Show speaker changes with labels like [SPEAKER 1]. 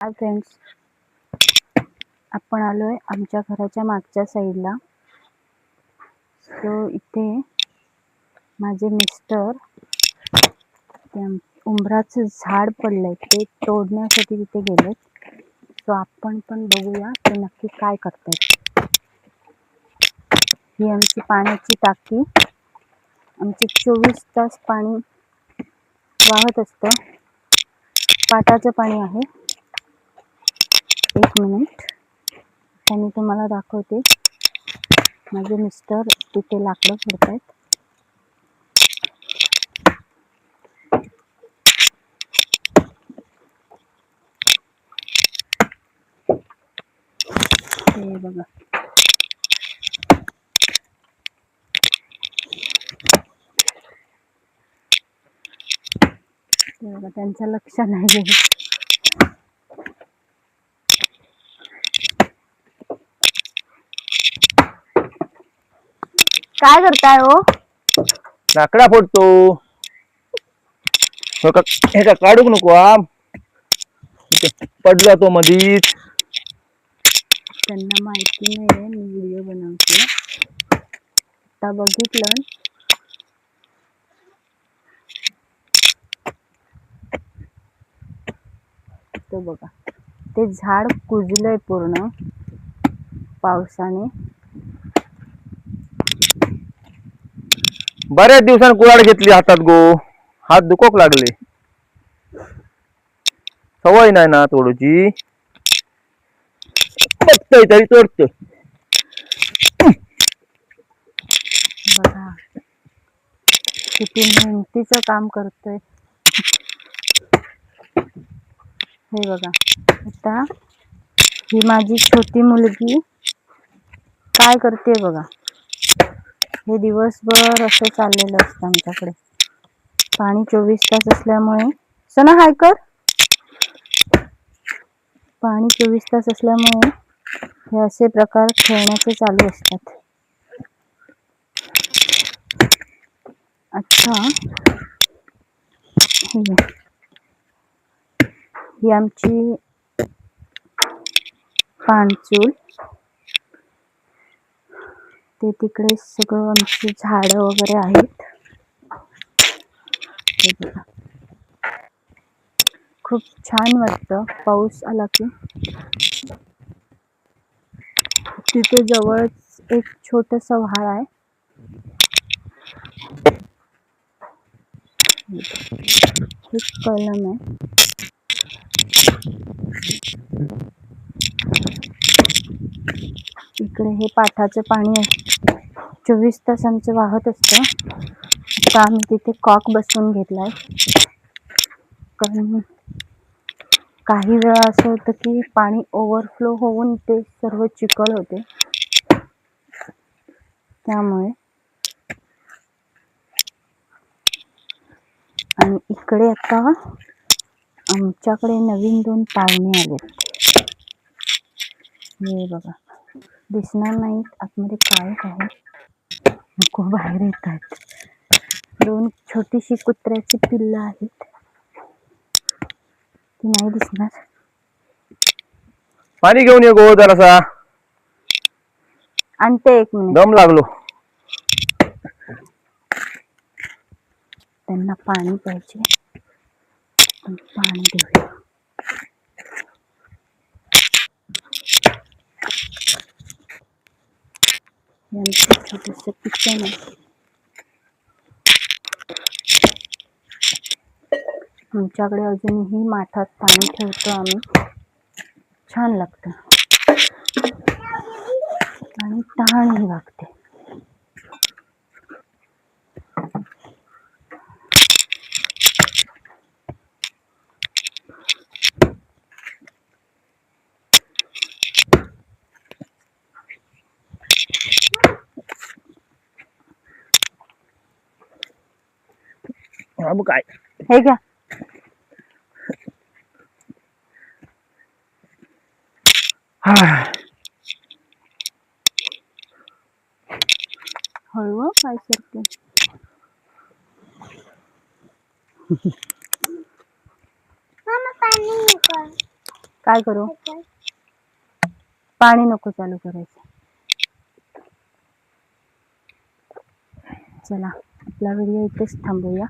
[SPEAKER 1] Hi friends, आपण आलोय आमच्या घराच्या मागच्या साईडला. सो इथे माझे मिस्टर उंबराचं झाड पडलंय ते तोडण्यासाठी तिथे गेलेत. सो आपण पण बघूया ते नक्की काय करतायत. ही आमची पाण्याची टाकी. आमचे 24 तास पाणी वाहत असतं. पाटाचं पाणी आहे. एक मिनिट, मी तुम्हाला दाखवते. माझे मिस्टर तिथे लाकडं फोडतायत. हे बघा, त्यांचं लक्ष नाही. काय करताय हो?
[SPEAKER 2] लाकडा फोडतो. हे का काढूक नको. पडला तो मधीच.
[SPEAKER 1] त्यांना माहिती नाहीये मी व्हिडिओ बनवते. आता बघितलं तो बघा, ते झाड कुजलंय पूर्ण पावसाने.
[SPEAKER 2] बऱ्याच दिवसांनी कुऱ्हाड घेतली हातात गो. हात दुखोक लागले. सवय नाही ना तोडूची. बघतोय तरी तोडतोय.
[SPEAKER 1] बघा किती मेहनतीचं काम करतोय. हे बघा, आता ही माझी छोटी मुलगी काय करते बघा. हे दिवसभर असं चाललेलं असतं आमच्याकडे. पाणी 24 तास असल्यामुळे सना हाय कर. पाणी 24 तास असल्यामुळे हे असे प्रकार खेळण्याचे चालू असतात. अच्छा, ही आमची पाणचूल. ते तिकडे सगळं आमची झाडं वगैरे आहेत. खूप छान वाटतं पाऊस आला की. तिथे जवळच एक छोटस व्हाळ आहे. एक कलम आहे. इकडे हे पाटाचं पाणी आहे. 24 तास आमचं वाहत असतं. आता आम्ही तिथे कॉक बसवून घेतलाय. कारण काही वेळा असं होतं की पाणी ओव्हरफ्लो होऊन ते सर्व चिखल होते. त्यामुळे आणि इकडे आता आमच्याकडे नवीन 2 पाहुणे आलेत. हे बघा, दिसणार नाहीत, आतमध्ये काळच आहे. नको बाहेर येत आहेत. 2 छोटीशी कुत्र्याची पिल्लं आहेत. ती नाही दिसणार.
[SPEAKER 2] पाणी घेऊन ये गो जरासा.
[SPEAKER 1] आणते, एक मिनिट.
[SPEAKER 2] दम लागलो.
[SPEAKER 1] त्यांना पाणी पाहिजे, पाणी देऊया. यांचं छोटंसं किचन आहे. आमच्याकडे अजूनही माठात पाणी ठेवतो आम्ही. छान लागतं आणि तहानही लागते.
[SPEAKER 2] काय
[SPEAKER 1] हे घ्या. हळू काय करते. काय करू? पाणी नको चालू करायचं. चला आपला व्हिडिओ इथेच थांबूया.